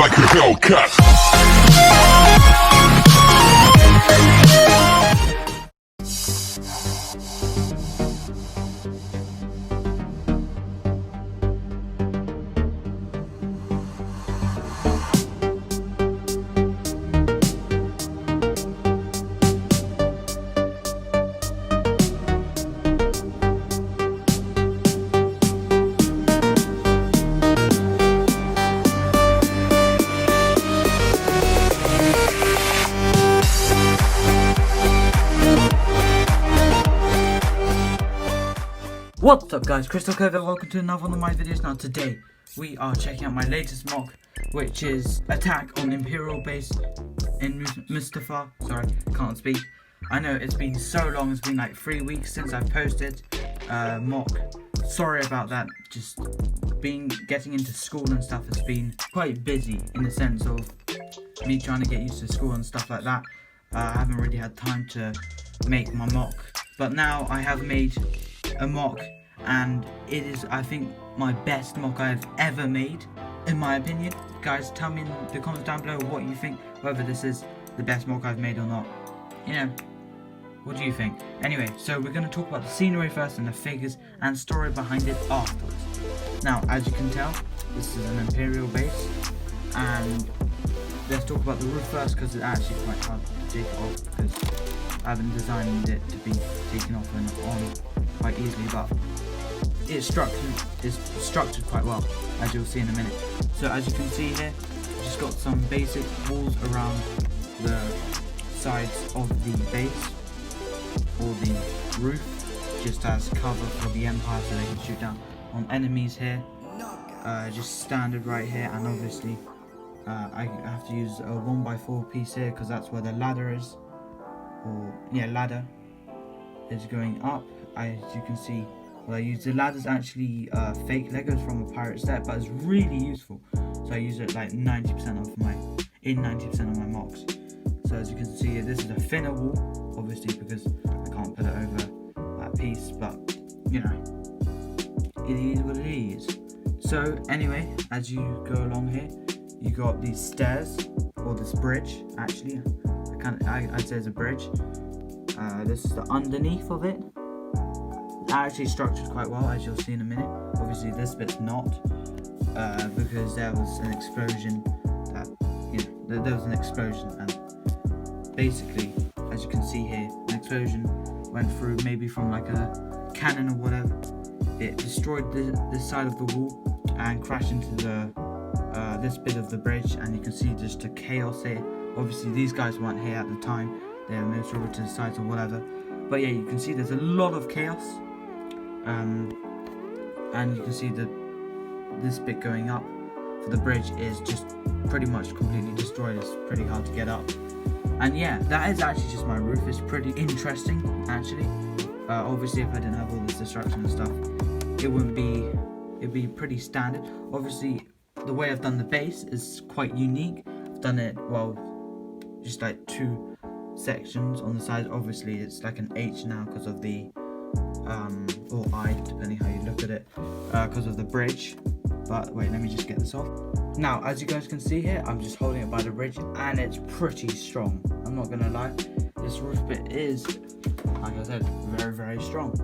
like a Hellcat. What's up guys, Crystal Cove and welcome to another one of my videos. Now today we are checking out my latest MOC, which is Attack on Imperial base in Mustafar. Sorry, can't speak. I know it's been so long, it's been like 3 weeks since I've posted MOC. Sorry about that, just getting into school and stuff has been quite busy in the sense of me trying to get used to school and stuff like that. I haven't really had time to make my MOC, but now I have made a MOC and it is, I think, my best MOC I've ever made, in my opinion. Guys, tell me in the comments down below what you think, whether this is the best MOC I've made or not. You know, what do you think? Anyway, so we're going to talk about the scenery first and the figures and story behind it afterwards. Now, as you can tell, this is an Imperial base, and let's talk about the roof first because it's actually quite hard to take off because I haven't designed it to be taken off and on quite easily, but it's structured quite well, as you'll see in a minute. So as you can see here, I've just got some basic walls around the sides of the base or the roof, just as cover for the Empire so they can shoot down on enemies here. Just standard right here, and obviously I have to use a 1x4 piece here because that's where the ladder is, or yeah, ladder is going up. As you can see, what I use, the ladder's actually fake Legos from a pirate set, but it's really useful. So I use it like 90% of my MOCs. So as you can see, this is a thinner wall, obviously because I can't put it over that piece, but you know, it is what it is. So anyway, as you go along here, you got these stairs, or this bridge. Actually, I'd say it's a bridge. This is the underneath of it. It's actually structured quite well, as you'll see in a minute. Obviously this bit's not, because there was an explosion that, you know, there was an explosion, and basically, as you can see here, an explosion went through, maybe from like a cannon or whatever. It destroyed this side of the wall and crashed into this bit of the bridge, and you can see just the chaos here. Obviously these guys weren't here at the time, they were moved over to the sides or whatever, but yeah, you can see there's a lot of chaos, and you can see that this bit going up for the bridge is just pretty much completely destroyed. It's pretty hard to get up, and yeah, that is actually just my roof. It's pretty interesting actually. Obviously if I didn't have all this destruction and stuff, it'd be pretty standard. Obviously the way I've done the base is quite unique. I've done it, well, just like 2 sections on the side. Obviously it's like an H now because of the or I, depending how you look at it, because of the bridge. But wait, let me just get this off. Now, as you guys can see here, I'm just holding it by the bridge, and it's pretty strong. I'm not gonna lie, this roof bit is, like I said, very, very strong.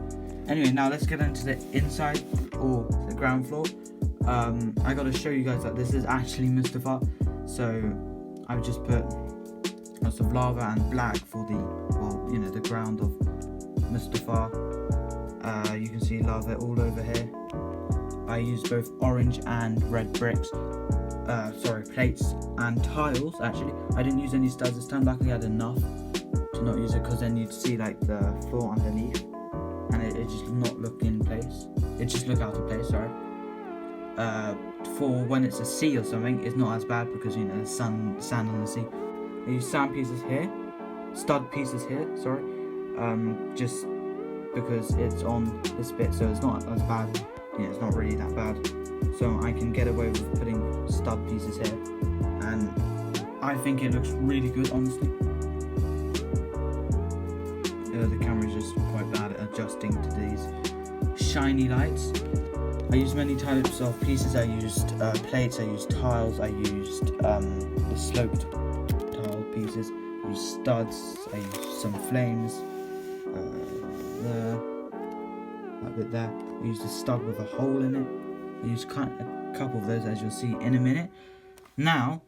Anyway, now let's get into the inside, or the ground floor. I gotta show you guys that this is actually Mustafar. So I've just put lots of lava and black for the, well, you know, the ground of Mustafar. You can see lava all over here. I used both orange and red bricks, plates and tiles. Actually, I didn't use any studs this time. Luckily I had enough to not use it, because then you'd see like the floor underneath and it just not look in place. It just look out of place, sorry. For when it's a sea or something, it's not as bad because, you know, there's sand on the sea. I use sand pieces here, stud pieces here, sorry, just because it's on this bit, so it's not as bad. Yeah, it's not really that bad, so I can get away with putting stud pieces here, and I think it looks really good, honestly. The camera is just quite bad at adjusting to these shiny lights. I used many types of pieces. I used plates, I used tiles, I used the sloped tile pieces, I used studs, I used some flames, there, that bit there. I used a stud with a hole in it. I used a couple of those, as you'll see in a minute. Now,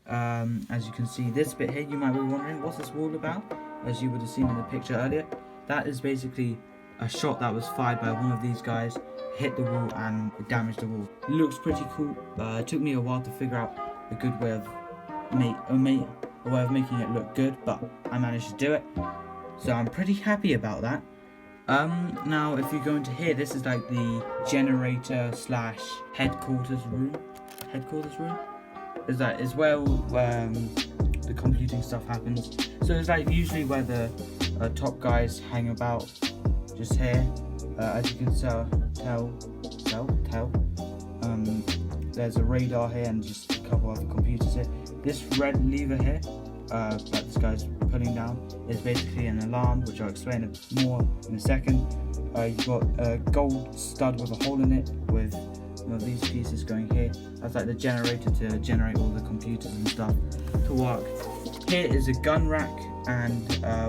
as you can see this bit here, you might be wondering what's this wall about. As you would have seen in the picture earlier, that is basically a shot that was fired by one of these guys, hit the wall and damaged the wall. It looks pretty cool. It took me a while to figure out a good way of making it look good, but I managed to do it, so I'm pretty happy about that. Now if you go into here, this is like the generator slash headquarters room. Is where the computing stuff happens. So it's like usually where the top guys hang about, just here. As you can tell, there's a radar here and just a couple other computers here. This red lever here, that this guy's pulling down, is basically an alarm, which I'll explain more in a second. You've got a gold stud with a hole in it, with one of these pieces going here. That's like the generator to generate all the computers and stuff to work. Here is a gun rack, and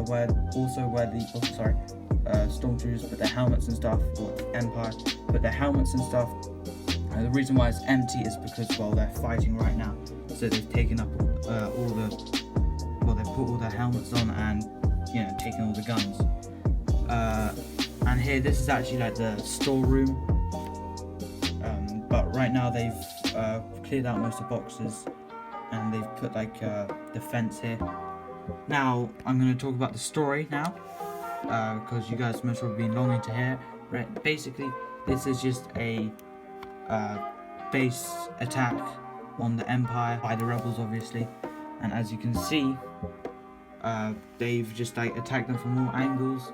where the stormtroopers put their helmets and stuff, or Empire put their helmets and stuff. The reason why it's empty is because, well, they're fighting right now, so they've taken up they've put all their helmets on and, you know, taken all the guns. And here, this is actually like the storeroom, but right now they've cleared out most of the boxes and they've put like the fence here. Now I'm going to talk about the story now, because you guys must have been longing to hear. Right, basically this is just a base attack on the Empire by the rebels, obviously, and as you can see, they've just like attacked them from all angles.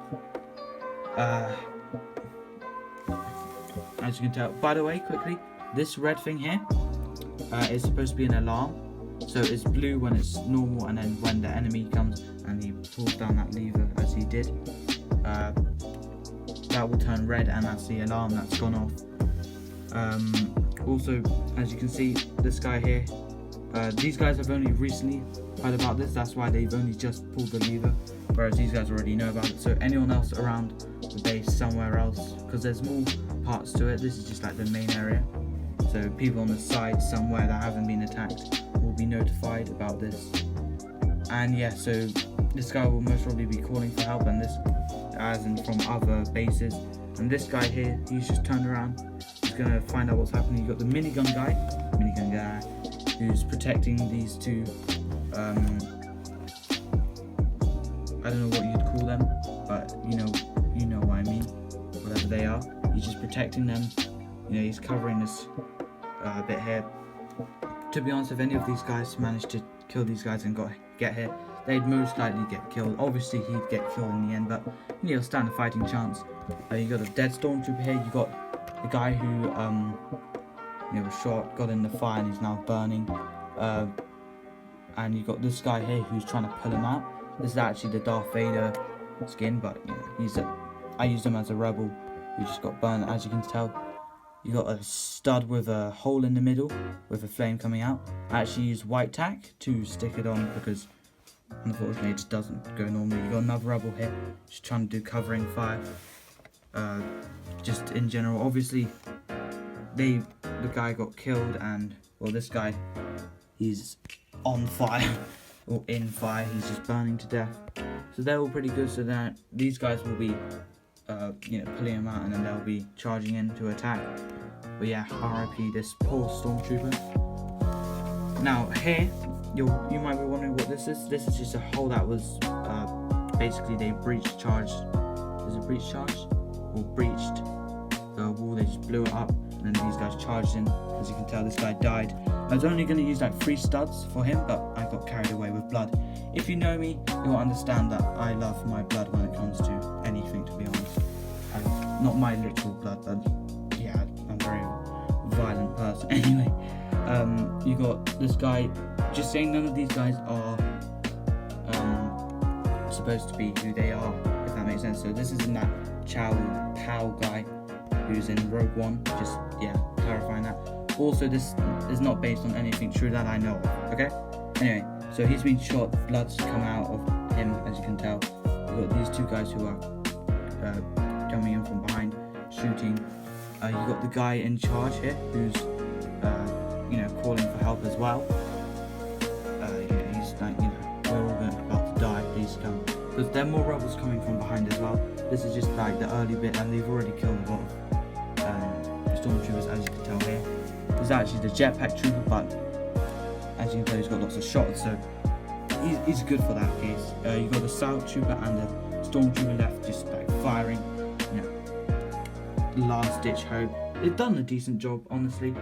As you can tell, by the way, quickly, this red thing here is supposed to be an alarm. So it's blue when it's normal, and then when the enemy comes and he pulls down that lever, as he did, that will turn red, and that's the alarm that's gone off. Also, as you can see, this guy here, these guys have only recently heard about this, that's why they've only just pulled the lever, whereas these guys already know about it. So anyone else around the base somewhere else, because there's more parts to it, this is just like the main area, so people on the side somewhere that haven't been attacked will be notified about this. And yeah, so this guy will most probably be calling for help, and this as in from other bases. And this guy here, he's just turned around, he's gonna find out what's happening. You've got the minigun guy who's protecting these two, I don't know what you'd call them, but you know what I mean, whatever they are. He's just protecting them, you know, he's covering this bit here. To be honest, if any of these guys managed to kill these guys and get here, they'd most likely get killed. Obviously he'd get killed in the end, but he'll stand a fighting chance. You got a dead stormtrooper here. You got the guy who was shot, got in the fire, and he's now burning. And you got this guy here who's trying to pull him out. This is actually the Darth Vader skin, but you know, I used him as a rebel who just got burned, as you can tell. You got a stud with a hole in the middle with a flame coming out. I actually used white tack to stick it on because unfortunately it just doesn't go normally. You got another rebel here just trying to do covering fire. Just in general, obviously the guy got killed, and well, this guy, he's on fire or in fire, he's just burning to death. So they're all pretty good, so that these guys will be pulling him out, and then they'll be charging in to attack. But yeah, RIP this poor stormtrooper. Now here, you might be wondering what this is. This is just a hole that was basically they breached charged. Is it breach charged? Or breached the wall, they just blew it up, and then these guys charged in. As you can tell, this guy died. I was only going to use like 3 studs for him, but I got carried away with blood. If you know me, you'll understand that I love my blood when it comes to anything, to be honest. Not my literal blood, but yeah, I'm a very violent person. Anyway, you got this guy, just saying none of these guys are supposed to be who they are, if that makes sense. So this isn't that Pow guy who's in Rogue One, just yeah, clarifying that. Also, this is not based on anything true that I know of, okay? Anyway, so he's been shot, blood's come out of him, as you can tell. You've got these two guys who are coming in from behind, shooting. You got the guy in charge here, who's, calling for help as well. He's like, we're all about to die, please come. Because there are more rebels coming from behind as well. This is just like the early bit, and they've already killed a lot of stormtroopers, as you can tell here. This is actually the jetpack trooper, but as you can tell, he's got lots of shots, so he's good for that case. You got the scout trooper and the stormtrooper left, just like firing, last ditch hope. They've done a decent job, honestly,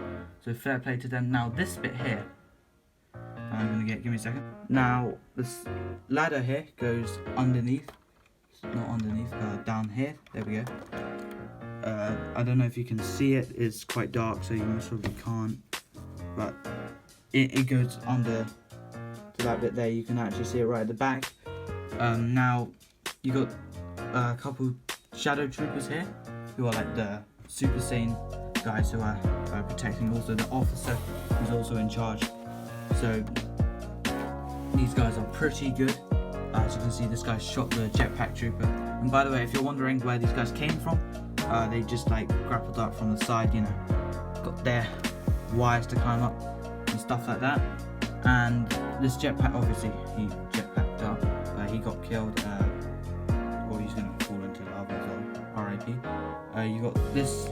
so fair play to them. Now this bit here, give me a second. Now this ladder here goes underneath, not underneath, down here. There we go. I don't know if you can see it. It's quite dark, so you most probably can't. But it goes under to that bit there. You can actually see it right at the back. Now you got a couple shadow troopers here, who are like the super sane guys who are protecting. Also the officer who's also in charge. So these guys are pretty good. As you can see, this guy shot the jetpack trooper. And by the way, if you're wondering where these guys came from, they just like grappled up from the side, got their wires to climb up and stuff like that. And this jetpack, obviously he jetpacked up, he got killed, or he's gonna fall into lava as well, RIP. You got this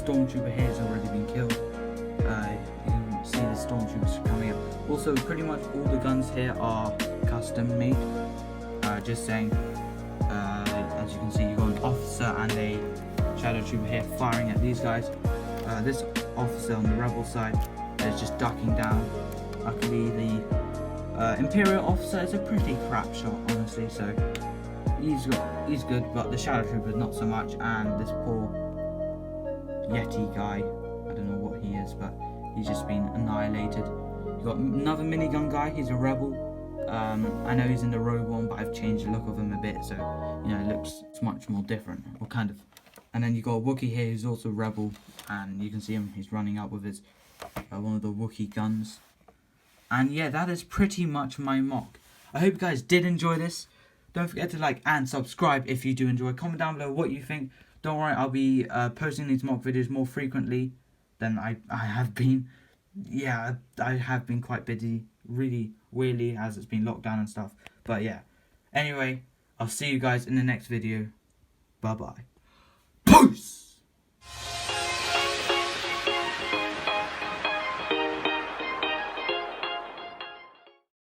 stormtrooper here has already been killed. You can see the stormtroopers coming up. Also, pretty much all the guns here are custom made. Just saying. As you can see, you got an officer and a shadow trooper here firing at these guys. This officer on the rebel side is just ducking down. Luckily, the Imperial officer is a pretty crap shot, honestly. So he's good, but the shadow trooper is not so much. And this poor Yeti guy, I don't know what he is, but he's just been annihilated. You got another minigun guy. He's a rebel. I know he's in the Rogue One, but I've changed the look of him a bit, so it looks much more different, or kind of. And then you got a Wookiee here who's also rebel, and you can see him. He's running up with his one of the Wookiee guns. And yeah, that is pretty much my mock. I hope you guys did enjoy this. Don't forget to like and subscribe if you do enjoy. Comment down below what you think. Don't worry, I'll be posting these mock videos more frequently than I have been. Yeah, I have been quite busy, really weirdly, as it's been locked down and stuff. But yeah, anyway, I'll see you guys in the next video. Bye bye. Peace.